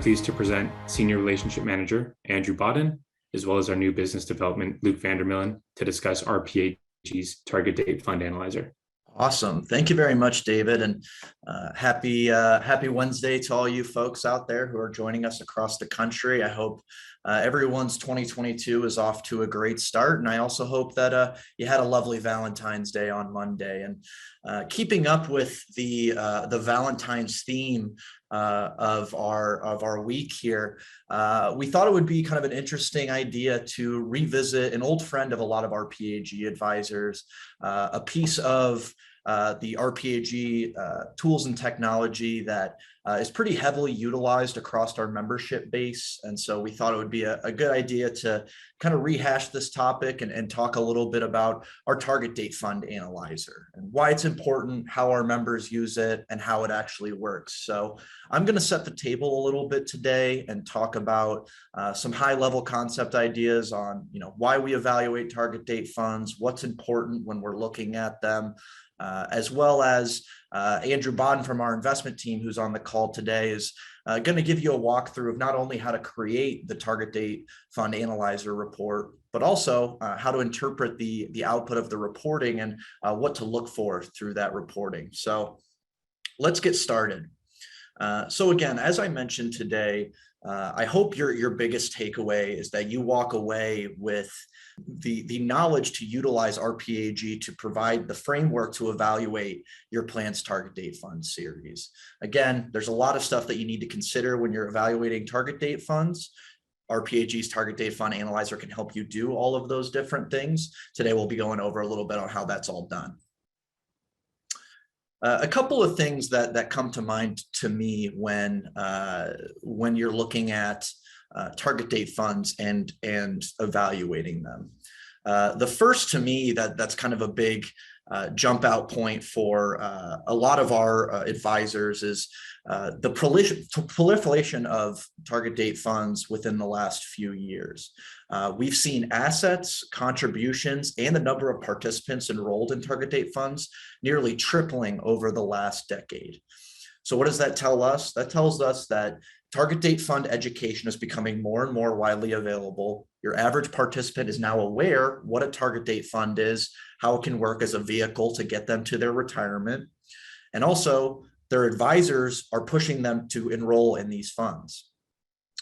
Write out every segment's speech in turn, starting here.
pleased to present Senior Relationship Manager Andrew Bawdon, as well as our new business development, Luke Vandermillen, to discuss RPAG's Target Date Fund Analyzer. Awesome. Thank you very much, David. And happy Wednesday to all you folks out there who are joining us across the country. I hope everyone's 2022 is off to a great start. And I also hope that you had a lovely Valentine's Day on Monday. And keeping up with the Valentine's theme of our week here, we thought it would be kind of an interesting idea to revisit an old friend of a lot of RPAG advisors, a piece of the RPAG tools and technology that is pretty heavily utilized across our membership base. And so we thought it would be a good idea to kind of rehash this topic and talk a little bit about our Target Date Fund Analyzer and why it's important, how our members use it, and how it actually works. So I'm going to set the table a little bit today and talk about some high-level concept ideas on, why we evaluate target date funds, what's important when we're looking at them, as well as Andrew Bawdon from our investment team, who's on the call today, is going to give you a walkthrough of not only how to create the Target Date Fund Analyzer report, but also how to interpret the output of the reporting and what to look for through that reporting. So let's get started. So again, as I mentioned today, I hope your biggest takeaway is that you walk away with the knowledge to utilize RPAG to provide the framework to evaluate your plan's target date fund series. Again, there's a lot of stuff that you need to consider when you're evaluating target date funds. RPAG's Target Date Fund Analyzer can help you do all of those different things. Today, we'll be going over a little bit on how that's all done. A couple of things that come to mind to me when you're looking at target date funds and evaluating them. The first, to me, that's kind of a big jump out point for a lot of our advisors is the proliferation of target date funds within the last few years. We've seen assets, contributions, and the number of participants enrolled in target date funds nearly tripling over the last decade. So what does that tell us? That tells us that target date fund education is becoming more and more widely available. Your average participant is now aware what a target date fund is, how it can work as a vehicle to get them to their retirement. And also, their advisors are pushing them to enroll in these funds.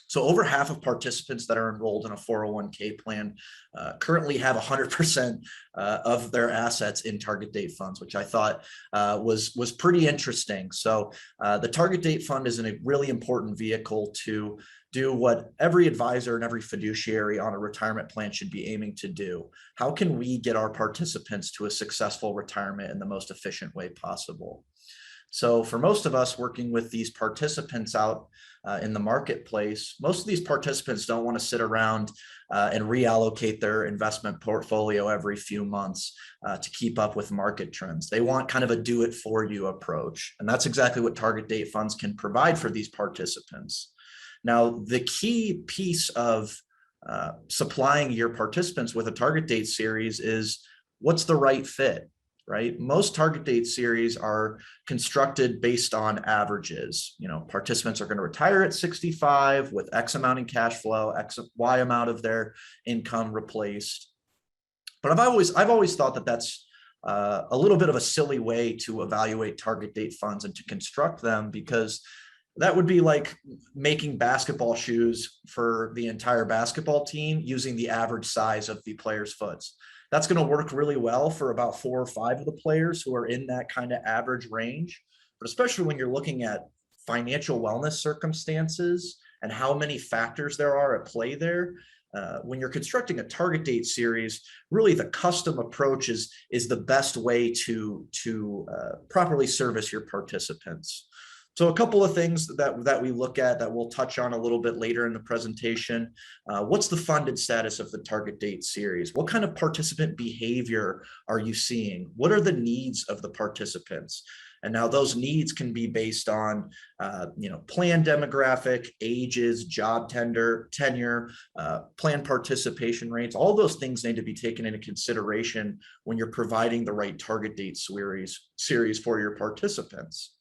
So over half of participants that are enrolled in a 401k plan currently have 100% of their assets in target date funds, which I thought was pretty interesting. So the target date fund is a really important vehicle to do what every advisor and every fiduciary on a retirement plan should be aiming to do. How can we get our participants to a successful retirement in the most efficient way possible? So for most of us working with these participants out in the marketplace, most of these participants don't want to sit around and reallocate their investment portfolio every few months to keep up with market trends. They want kind of a do-it-for-you approach. And that's exactly what target date funds can provide for these participants. Now, the key piece of supplying your participants with a target date series is what's the right fit? Right? Most target date series are constructed based on averages. Participants are going to retire at 65 with X amount in cash flow, Y amount of their income replaced. But I've always thought that that's a little bit of a silly way to evaluate target date funds and to construct them, because that would be like making basketball shoes for the entire basketball team using the average size of the player's foot. That's going to work really well for about 4 or 5 of the players who are in that kind of average range. But especially when you're looking at financial wellness circumstances and how many factors there are at play there, when you're constructing a target date series, really the custom approach is the best way to properly service your participants. So a couple of things that we look at that we'll touch on a little bit later in the presentation. What's the funded status of the target date series? What kind of participant behavior are you seeing? What are the needs of the participants? And now those needs can be based on, plan demographic, ages, job tenure, plan participation rates. All those things need to be taken into consideration when you're providing the right target date series for your participants.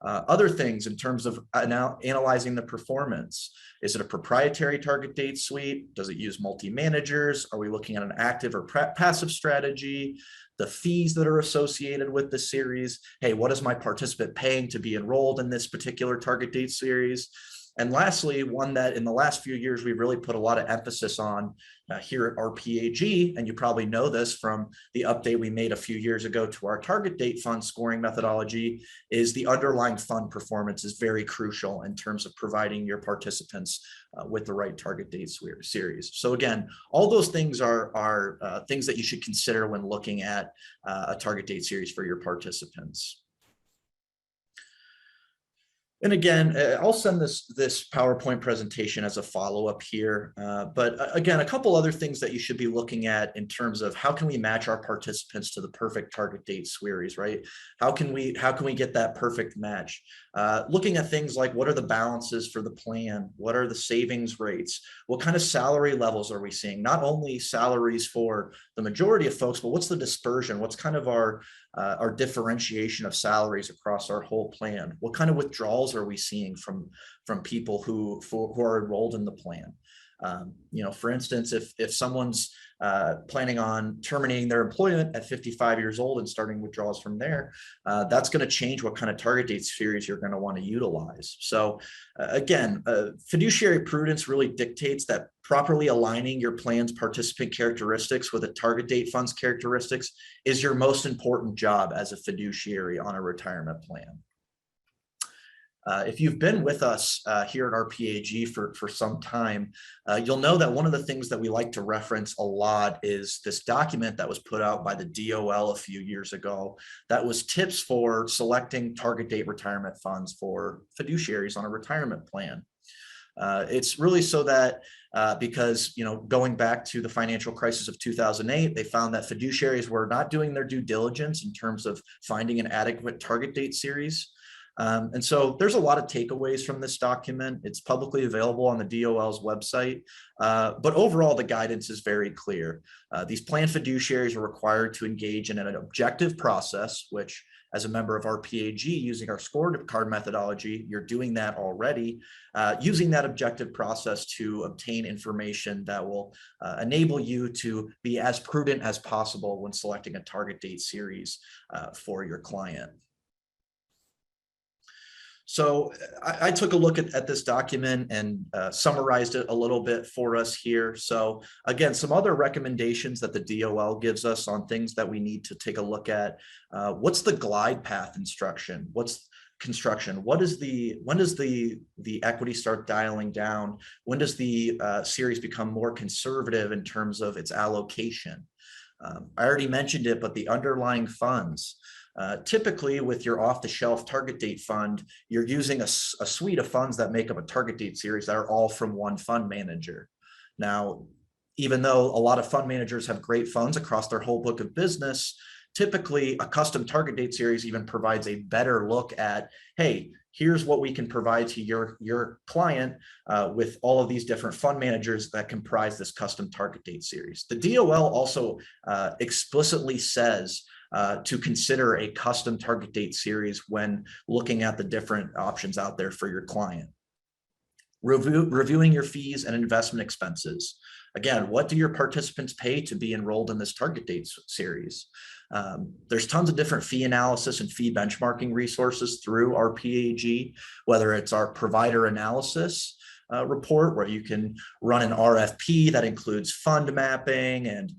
Other things in terms of now analyzing the performance. Is it a proprietary target date suite? Does it use multi-managers? Are we looking at an active or passive strategy? The fees that are associated with the series. Hey, what is my participant paying to be enrolled in this particular target date series? And lastly, one that in the last few years, we've really put a lot of emphasis on here at RPAG, and you probably know this from the update we made a few years ago to our target date fund scoring methodology, is the underlying fund performance is very crucial in terms of providing your participants with the right target date series. So again, all those things are things that you should consider when looking at a target date series for your participants. And again, I'll send this PowerPoint presentation as a follow-up here. But again, a couple other things that you should be looking at in terms of how can we match our participants to the perfect target date series, right? How can we get that perfect match? Looking at things like what are the balances for the plan? What are the savings rates? What kind of salary levels are we seeing? Not only salaries for the majority of folks, but what's the dispersion? What's kind of our differentiation of salaries across our whole plan? What kind of withdrawals are we seeing from people who are enrolled in the plan? For instance, if someone's planning on terminating their employment at 55 years old and starting withdrawals from there, that's going to change what kind of target date series you're going to want to utilize. So again, fiduciary prudence really dictates that properly aligning your plan's participant characteristics with a target date fund's characteristics is your most important job as a fiduciary on a retirement plan. If you've been with us here at RPAG for some time, you'll know that one of the things that we like to reference a lot is this document that was put out by the DOL a few years ago that was tips for selecting target date retirement funds for fiduciaries on a retirement plan. It's really so that because, going back to the financial crisis of 2008, they found that fiduciaries were not doing their due diligence in terms of finding an adequate target date series. And so there's a lot of takeaways from this document. It's publicly available on the DOL's website, but overall the guidance is very clear. These plan fiduciaries are required to engage in an objective process, which as a member of RPAG using our scorecard methodology, you're doing that already, using that objective process to obtain information that will enable you to be as prudent as possible when selecting a target date series for your client. So I took a look at this document and summarized it a little bit for us here. So again, some other recommendations that the DOL gives us on things that we need to take a look at. What's the glide path instruction? What's construction? When does the equity start dialing down? When does the series become more conservative in terms of its allocation? I already mentioned it, but the underlying funds. Typically with your off-the-shelf target date fund, you're using a suite of funds that make up a target date series that are all from one fund manager. Now, even though a lot of fund managers have great funds across their whole book of business, typically a custom target date series even provides a better look at, hey, here's what we can provide to your client with all of these different fund managers that comprise this custom target date series. The DOL also explicitly says to consider a custom target date series when looking at the different options out there for your client. Reviewing your fees and investment expenses. Again, what do your participants pay to be enrolled in this target date series? There's tons of different fee analysis and fee benchmarking resources through RPAG, whether it's our provider analysis report where you can run an RFP that includes fund mapping and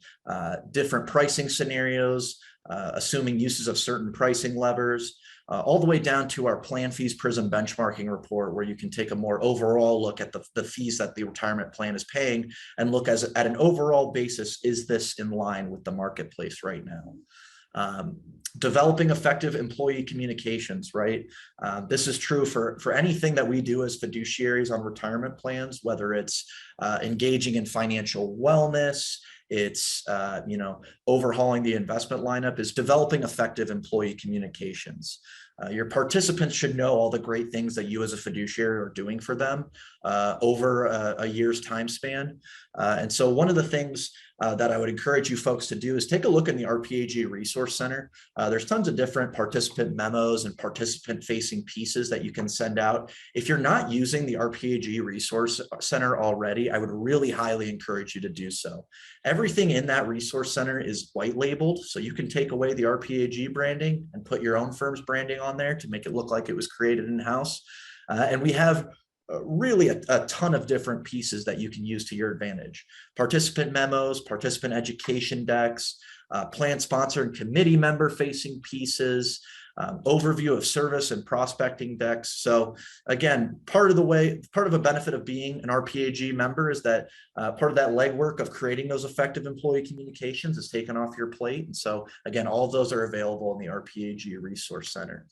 different pricing scenarios, assuming uses of certain pricing levers, all the way down to our plan fees prism benchmarking report, where you can take a more overall look at the fees that the retirement plan is paying and look at an overall basis, is this in line with the marketplace right now? Developing effective employee communications, right? This is true for anything that we do as fiduciaries on retirement plans, whether it's engaging in financial wellness, it's overhauling the investment lineup, is developing effective employee communications. Your participants should know all the great things that you as a fiduciary are doing for them over a year's time span. And so one of the things that I would encourage you folks to do is take a look in the RPAG Resource Center. There's tons of different participant memos and participant-facing pieces that you can send out. If you're not using the RPAG Resource Center already, I would really highly encourage you to do so. Everything in that Resource Center is white labeled, so you can take away the RPAG branding and put your own firm's branding on there to make it look like it was created in-house. And we have really a ton of different pieces that you can use to your advantage. Participant memos, participant education decks, plan sponsor and committee member facing pieces, overview of service and prospecting decks. So again, part of a benefit of being an RPAG member is that part of that legwork of creating those effective employee communications is taken off your plate. And so again, all of those are available in the RPAG Resource Center.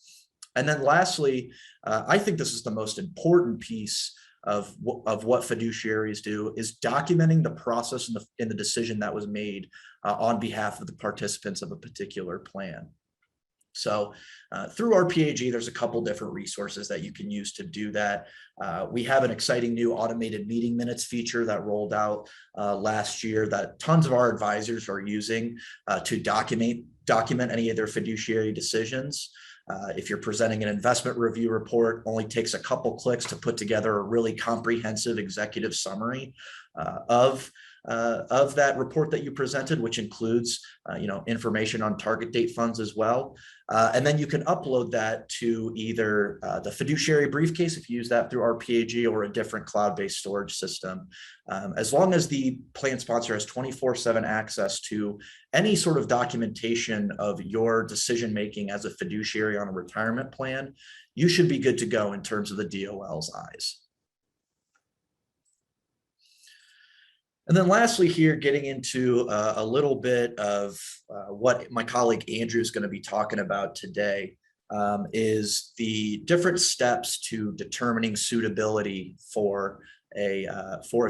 And then lastly, I think this is the most important piece of what fiduciaries do, is documenting the process and the decision that was made on behalf of the participants of a particular plan. So through RPAG, there's a couple different resources that you can use to do that. We have an exciting new automated meeting minutes feature that rolled out last year that tons of our advisors are using to document any of their fiduciary decisions. If you're presenting an investment review report, only takes a couple clicks to put together a really comprehensive executive summary of that report that you presented, which includes information on target date funds as well. And then you can upload that to either the fiduciary briefcase if you use that through RPAG, or a different cloud-based storage system. As long as the plan sponsor has 24/7 access to any sort of documentation of your decision-making as a fiduciary on a retirement plan, you should be good to go in terms of the DOL's eyes. And then lastly here, getting into a little bit of what my colleague Andrew is going to be talking about today, is the different steps to determining suitability for a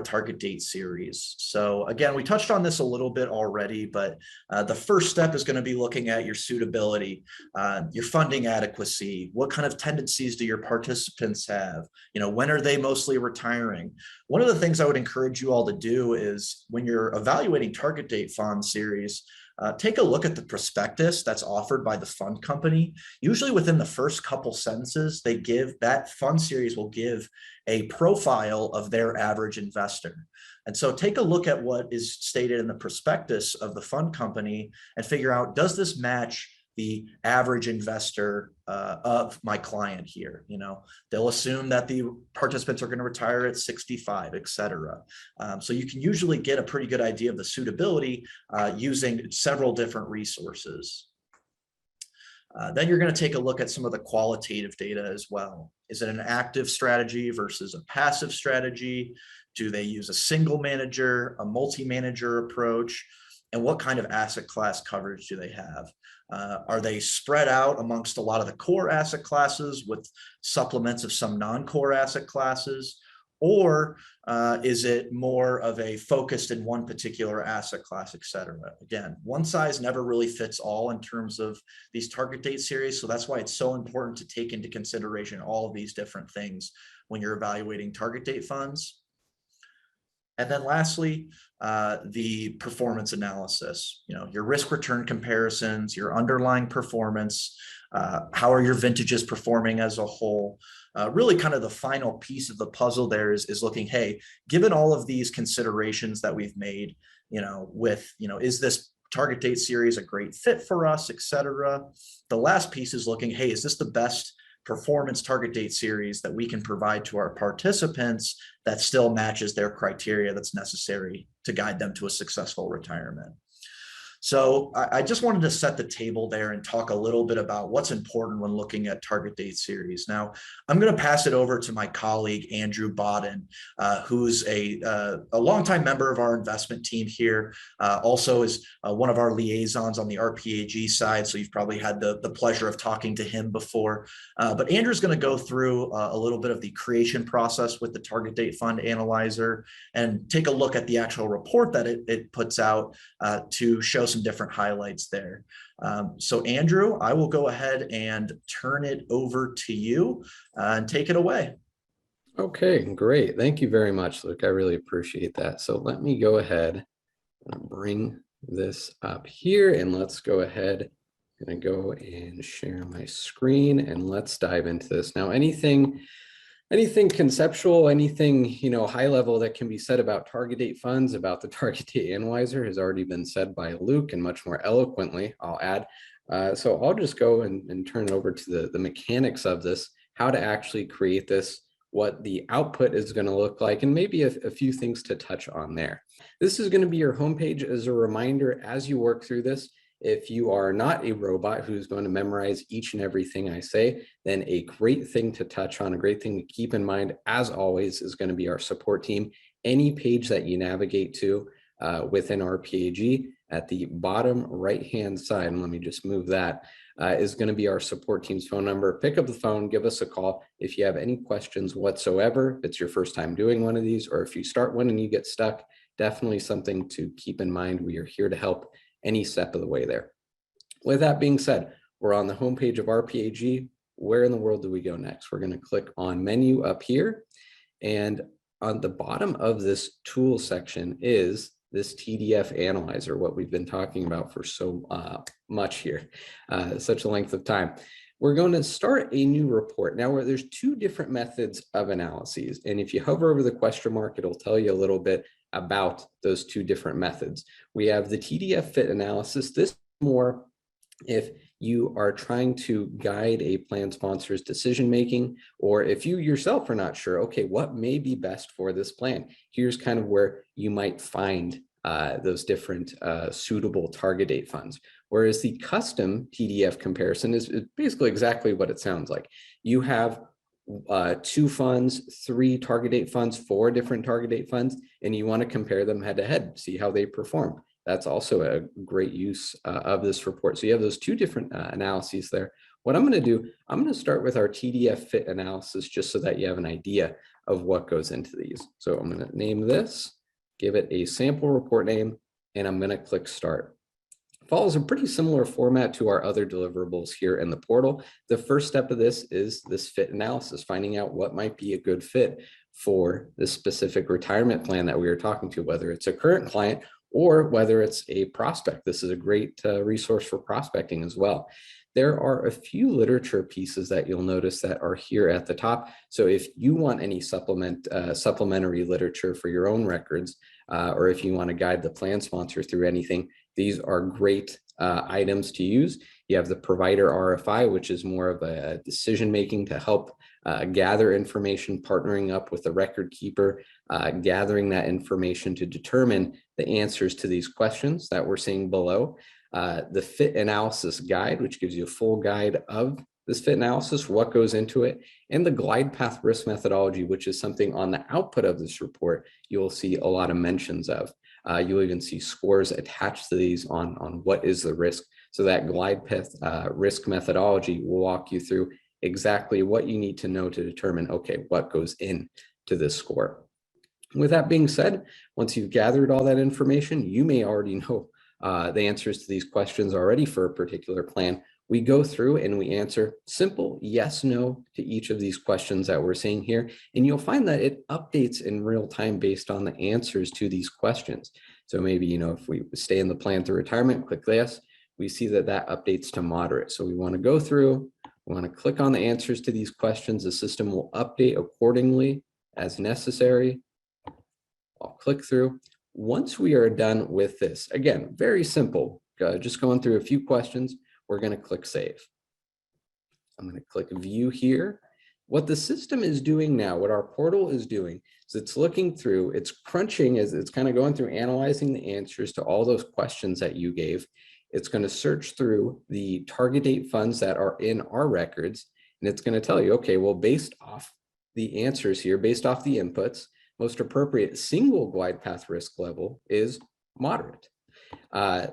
target date series. So again, we touched on this a little bit already, but the first step is going to be looking at your suitability, your funding adequacy. What kind of tendencies do your participants have? When are they mostly retiring? One of the things I would encourage you all to do is, when you're evaluating target date fund series, take a look at the prospectus that's offered by the fund company. Usually within the first couple sentences, that fund series will give a profile of their average investor. And so take a look at what is stated in the prospectus of the fund company and figure out, does this match the average investor of my client here? They'll assume that the participants are going to retire at 65, et cetera. So you can usually get a pretty good idea of the suitability using several different resources. Then you're going to take a look at some of the qualitative data as well. Is it an active strategy versus a passive strategy? Do they use a single manager, a multi-manager approach? And what kind of asset class coverage do they have? Are they spread out amongst a lot of the core asset classes with supplements of some non-core asset classes? Or is it more of a focused in one particular asset class, et cetera? Again, one size never really fits all in terms of these target date series. So that's why it's so important to take into consideration all of these different things when you're evaluating target date funds. And then lastly, the performance analysis, your risk return comparisons, your underlying performance, how are your vintages performing as a whole? Really kind of the final piece of the puzzle there is looking, hey, given all of these considerations that we've made, is this target date series a great fit for us, et cetera? The last piece is looking, hey, is this the best performance target date series that we can provide to our participants that still matches their criteria that's necessary to guide them to a successful retirement? So I just wanted to set the table there and talk a little bit about what's important when looking at target date series. Now, I'm going to pass it over to my colleague, Andrew Bawdon, who's a longtime member of our investment team here, also is one of our liaisons on the RPAG side. So you've probably had the pleasure of talking to him before. But Andrew's going to go through a little bit of the creation process with the target date fund analyzer and take a look at the actual report that it puts out to show some different highlights there. So Andrew, I will go ahead and turn it over to you and take it away. Okay, great. Thank you very much, Luke. I really appreciate that. So let me go ahead I'm gonna bring this up here and let's go ahead. I'm gonna go and share my screen and let's dive into this. Now, anything conceptual, anything, high level that can be said about target date funds, about the target date analyzer has already been said by Luke, and much more eloquently, I'll add. So I'll just go and turn it over to the mechanics of this, how to actually create this, what the output is going to look like, and maybe a few things to touch on there. This is going to be your homepage. As a reminder, as you work through this, if you are not a robot who's going to memorize each and everything I say, then a great thing to touch on, a great thing to keep in mind, as always, is going to be our support team. Any page that you navigate to within RPAG, at the bottom right-hand side, and let me just move that, is going to be our support team's phone number. Pick up the phone, give us a call if you have any questions whatsoever. If it's your first time doing one of these, or if you start one and you get stuck, definitely something to keep in mind. We are here to help any step of the way there. With that being said, we're on the homepage of RPAG. Where in the world do we go next? We're going to click on menu up here, and on the bottom of this tool section is this TDF analyzer, what we've been talking about for so much here, such a length of time. We're going to start a new report. Now, where there's two different methods of analyses, and if you hover over the question mark, it'll tell you a little bit about those two different methods. We have the TDF fit analysis. This more if you are trying to guide a plan sponsor's decision making, or if you yourself are not sure, okay, what may be best for this plan? Here's kind of where you might find those different suitable target date funds. Whereas the custom TDF comparison is basically exactly what it sounds like. You have 2 funds, 3 target date funds, 4 different target date funds, and you want to compare them head to head, see how they perform. That's also a great use of this report. So you have those 2 different analyses there. What I'm going to do, I'm going to start with our TDF fit analysis just so that you have an idea of what goes into these. So I'm going to name this, give it a sample report name, and I'm going to click start. Follows a pretty similar format to our other deliverables here in the portal. The first step of this is this fit analysis, finding out what might be a good fit for this specific retirement plan that we are talking to, whether it's a current client or whether it's a prospect. This is a great resource for prospecting as well. There are a few literature pieces that you'll notice that are here at the top. So if you want any supplementary literature for your own records, or if you want to guide the plan sponsor through anything, these are great items to use. You have the provider RFI, which is more of a decision-making to help gather information, partnering up with the record keeper, gathering that information to determine the answers to these questions that we're seeing below. The fit analysis guide, which gives you a full guide of this fit analysis, what goes into it, and the glide path risk methodology, which is something on the output of this report you will see a lot of mentions of. You'll even see scores attached to these on what is the risk. So that glide path risk methodology will walk you through exactly what you need to know to determine, okay, what goes into this score. With that being said, once you've gathered all that information, you may already know the answers to these questions already for a particular plan. We go through and we answer simple yes, no to each of these questions that we're seeing here. And you'll find that it updates in real time based on the answers to these questions. So maybe, if we stay in the plan through retirement, click yes, we see that that updates to moderate. So we want to go through, we want to click on the answers to these questions. The system will update accordingly as necessary. I'll click through. Once we are done with this, again, very simple, just going through a few questions, we're going to click save. I'm going to click view here. What the system is doing now, what our portal is doing, is it's looking through, it's crunching, as it's kind of going through analyzing the answers to all those questions that you gave. It's going to search through the target date funds that are in our records, and it's going to tell you, okay, well, based off the answers here, based off the inputs, most appropriate single glide path risk level is moderate.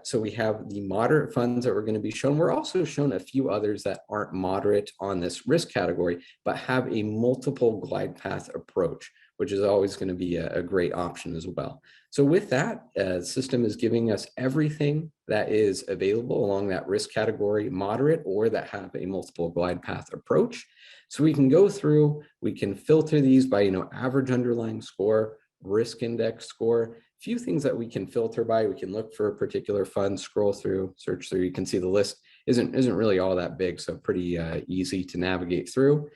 So we have the moderate funds that we're going to be shown. We're also shown a few others that aren't moderate on this risk category, but have a multiple glide path approach, which is always going to be a great option as well. So with that, the system is giving us everything that is available along that risk category, moderate, or that have a multiple glide path approach. So we can go through, we can filter these by, average underlying score, risk index score. A few things that we can filter by. We can look for a particular fund, scroll through, search through. You can see the list isn't really all that big, so pretty easy to navigate through.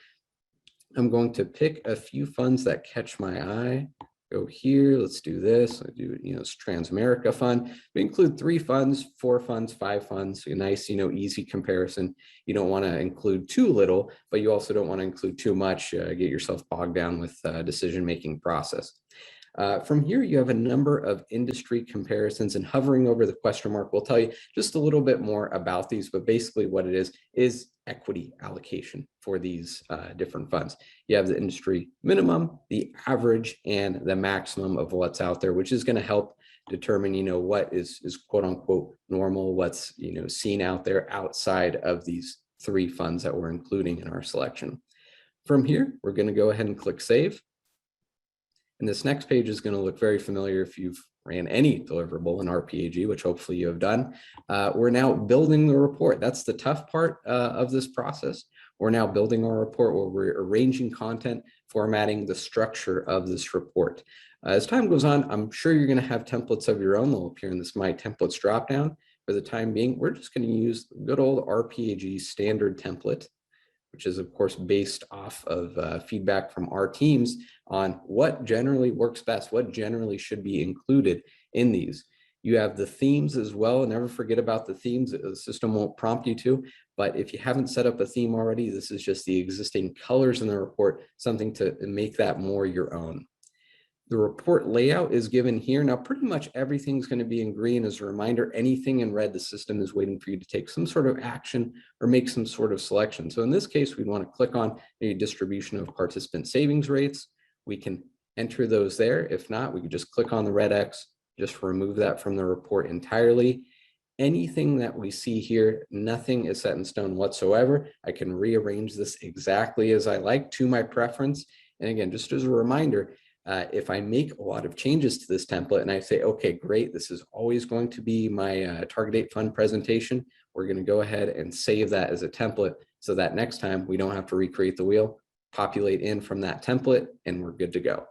I'm going to pick a few funds that catch my eye. Go here, let's do this. I do, it's Transamerica fund. We include 3 funds, 4 funds, 5 funds, a nice, easy comparison. You don't want to include too little, but you also don't want to include too much, get yourself bogged down with decision-making process. From here, you have a number of industry comparisons, and hovering over the question mark will tell you just a little bit more about these, but basically what it is equity allocation for these different funds. You have the industry minimum, the average, and the maximum of what's out there, which is going to help determine, what is quote unquote normal, what's, seen out there outside of these 3 funds that we're including in our selection. From here, we're going to go ahead and click save. And this next page is going to look very familiar if you've ran any deliverable in RPAG, which hopefully you have done. We're now building the report. That's the tough part of this process. We're now building our report where we're arranging content, formatting the structure of this report. As time goes on, I'm sure you're going to have templates of your own. They'll appear in this My Templates dropdown. For the time being, we're just going to use good old RPAG standard template, which is of course based off of feedback from our teams on what generally works best, what generally should be included in these. You have the themes as well. Never forget about the themes. The system won't prompt you to, but if you haven't set up a theme already, this is just the existing colors in the report, something to make that more your own. The report layout is given here. Now, pretty much everything's going to be in green. As a reminder, anything in red, the system is waiting for you to take some sort of action or make some sort of selection. So in this case, we'd want to click on a distribution of participant savings rates. We can enter those there. If not, we can just click on the red X, just remove that from the report entirely. Anything that we see here, nothing is set in stone whatsoever. I can rearrange this exactly as I like to my preference. And again, just as a reminder, if I make a lot of changes to this template and I say, okay, great, this is always going to be my target date fund presentation, we're going to go ahead and save that as a template so that next time we don't have to recreate the wheel, populate in from that template, and we're good to go.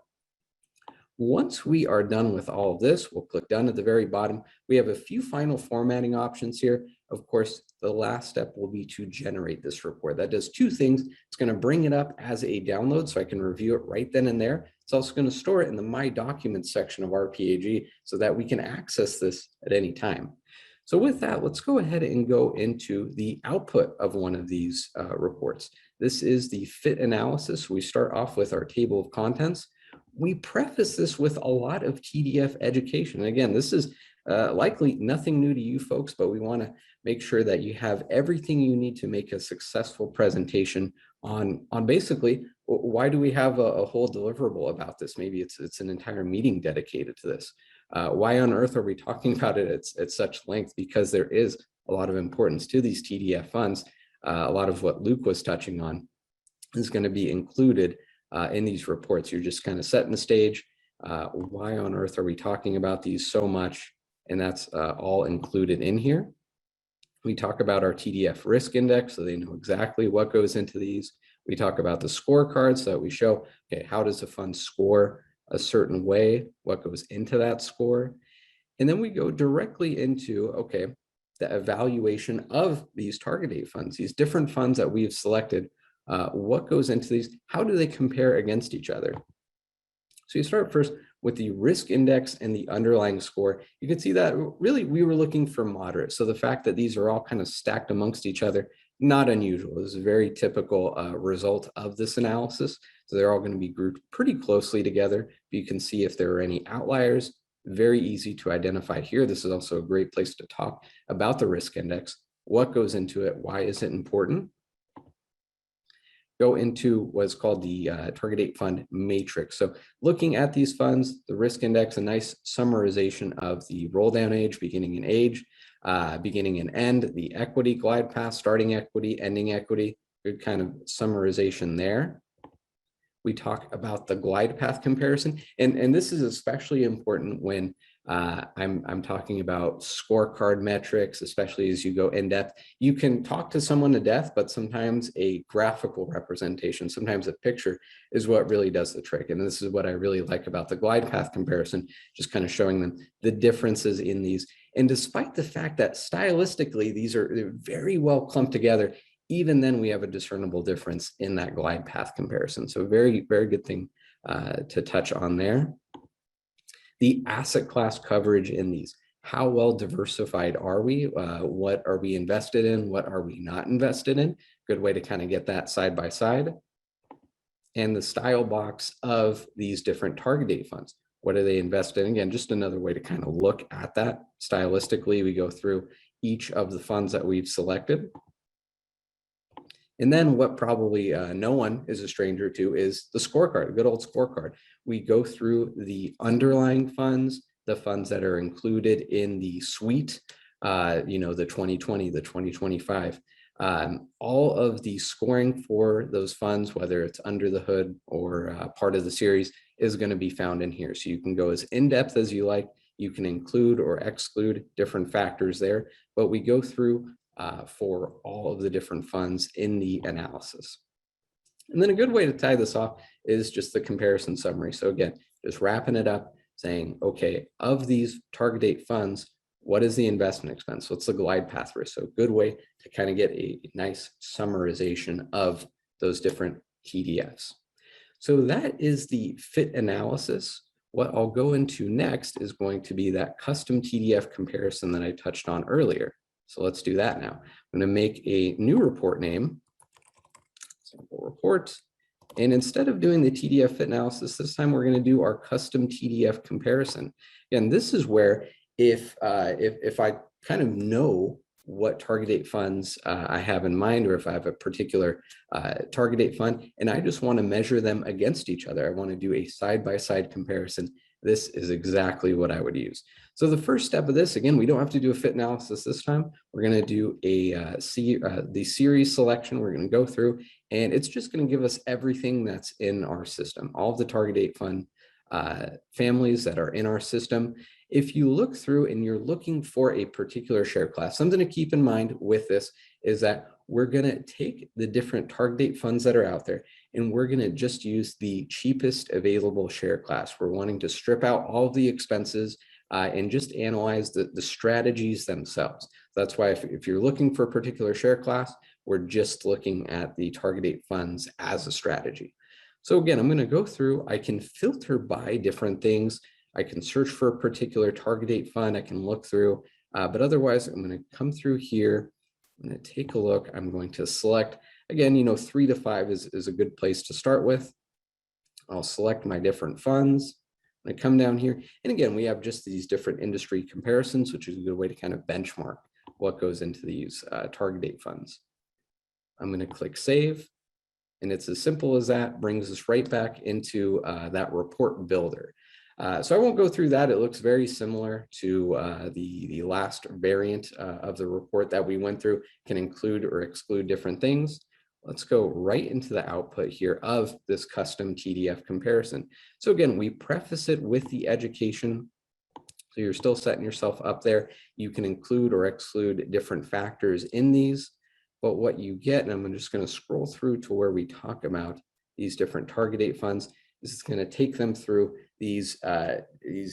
Once we are done with all of this, we'll click done at the very bottom. We have a few final formatting options here. Of course, the last step will be to generate this report. That does 2 things. It's going to bring it up as a download so I can review it right then and there. It's also going to store it in the My Documents section of RPAG so that we can access this at any time. So with that, let's go ahead and go into the output of one of these reports. This is the fit analysis. We start off with our table of contents. We preface this with a lot of TDF education. And again, this is likely nothing new to you folks, but we want to make sure that you have everything you need to make a successful presentation on basically why do we have a whole deliverable about this? Maybe it's an entire meeting dedicated to this. Why on earth are we talking about it at such length? Because there is a lot of importance to these TDF funds. A lot of what Luke was touching on is going to be included in these reports. You're just kind of setting the stage. Why on earth are we talking about these so much? And that's all included in here. We talk about our TDF risk index, so they know exactly what goes into these. We talk about the scorecards so that we show, okay, how does a fund score a certain way? What goes into that score? And then we go directly into, okay, the evaluation of these target date funds, these different funds that we've selected. What goes into these? How do they compare against each other? So you start first with the risk index and the underlying score. You can see that really we were looking for moderate. So the fact that these are all kind of stacked amongst each other, not unusual. This is a very typical result of this analysis. So they're all going to be grouped pretty closely together. You can see if there are any outliers. Very easy to identify here. This is also a great place to talk about the risk index. What goes into it? Why is it important? Go into what's called the target date fund matrix. So looking at these funds, the risk index, a nice summarization of the roll down age, beginning and age, beginning and end, the equity glide path, starting equity, ending equity, good kind of summarization there. We talk about the glide path comparison. And this is especially important when I'm talking about scorecard metrics, especially as you go in depth. You can talk to someone to death, but sometimes a graphical representation, sometimes a picture is what really does the trick. And this is what I really like about the glide path comparison, just kind of showing them the differences in these. And despite the fact that stylistically, they're very well clumped together, even then we have a discernible difference in that glide path comparison. So very, very good thing to touch on there. The asset class coverage in these. How well diversified are we? What are we invested in? What are we not invested in? Good way to kind of get that side by side. And the style box of these different target date funds. What are they invested in? Again, just another way to kind of look at that. Stylistically, we go through each of the funds that we've selected. And then what probably no one is a stranger to is the scorecard, a good old scorecard. We go through the underlying funds, the funds that are included in the suite, the 2020, the 2025, all of the scoring for those funds, whether it's under the hood or part of the series, is going to be found in here. So you can go as in-depth as you like. You can include or exclude different factors there, but we go through for all of the different funds in the analysis. And then a good way to tie this off is just the comparison summary. So again, just wrapping it up, saying, okay, of these target date funds, what is the investment expense? What's the glide path risk? So a good way to kind of get a nice summarization of those different TDFs. So that is the fit analysis. What I'll go into next is going to be that custom TDF comparison that I touched on earlier. So let's do that now. I'm going to make a new report name, sample report. And instead of doing the TDF fit analysis, this time we're going to do our custom TDF comparison. And this is where if I kind of know what target date funds I have in mind, or if I have a particular target date fund and I just want to measure them against each other, I want to do a side-by-side comparison. This is exactly what I would use. So the first step of this, again, we don't have to do a fit analysis this time. We're going to do the series selection. We're going to go through, and it's just going to give us everything that's in our system, all of the target date fund families that are in our system. If you look through and you're looking for a particular share class, something to keep in mind with this is that we're going to take the different target date funds that are out there, and we're going to just use the cheapest available share class. We're wanting to strip out all of the expenses and just analyze the strategies themselves. That's why if you're looking for a particular share class, we're just looking at the target date funds as a strategy. So again, I'm going to go through, I can filter by different things. I can search for a particular target date fund. I can look through, but otherwise I'm going to come through here. I'm going to take a look. I'm going to select, again, 3 to 5 is a good place to start with. I'll select my different funds. I come down here, and again, we have just these different industry comparisons, which is a good way to kind of benchmark what goes into these target date funds. I'm going to click save, and it's as simple as that. Brings us right back into that report builder. So I won't go through that. It looks very similar to the last variant of the report that we went through. Can include or exclude different things. Let's go right into the output here of this custom TDF comparison. So again, we preface it with the education. So you're still setting yourself up there. You can include or exclude different factors in these, but what you get, and I'm just going to scroll through to where we talk about these different target date funds, is it's going to take them through these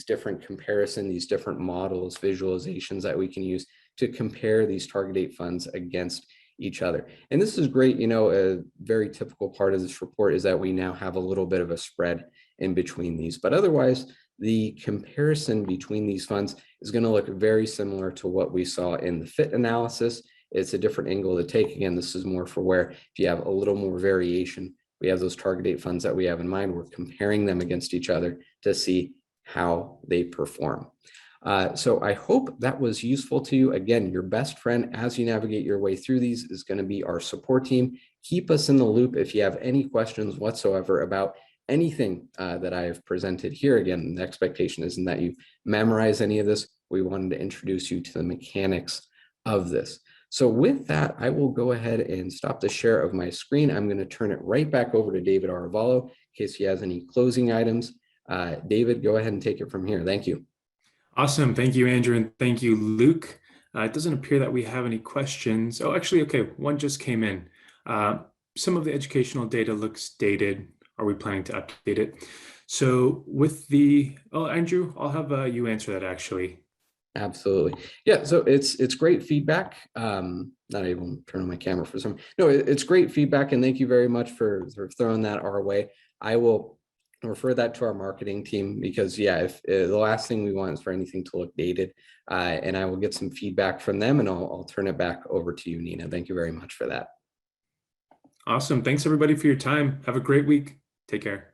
different comparison, these different models, visualizations that we can use to compare these target date funds against each other. And this is great. A very typical part of this report is that we now have a little bit of a spread in between these, but otherwise the comparison between these funds is going to look very similar to what we saw in the fit analysis. It's a different angle to take. Again, this is more for where if you have a little more variation, we have those target date funds that we have in mind. We're comparing them against each other to see how they perform. So I hope that was useful to you. Again, your best friend as you navigate your way through these is going to be our support team. Keep us in the loop if you have any questions whatsoever about anything that I have presented here. Again, the expectation isn't that you memorize any of this. We wanted to introduce you to the mechanics of this. So with that, I will go ahead and stop the share of my screen. I'm going to turn it right back over to David Aravallo in case he has any closing items. David, go ahead and take it from here. Thank you. Awesome. Thank you, Andrew, and thank you, Luke. It doesn't appear that we have any questions. Oh, actually, okay, one just came in. Some of the educational data looks dated. Are we planning to update it? So with Andrew, I'll have you answer that actually. Absolutely. Yeah, so it's great feedback. Not able to turn on my camera for some. No, it's great feedback, and thank you very much for throwing that our way. I will refer that to our marketing team because yeah, if the last thing we want is for anything to look dated, and I will get some feedback from them, and I'll turn it back over to you, Nina. Thank you very much for that. Awesome. Thanks everybody for your time. Have a great week. Take care.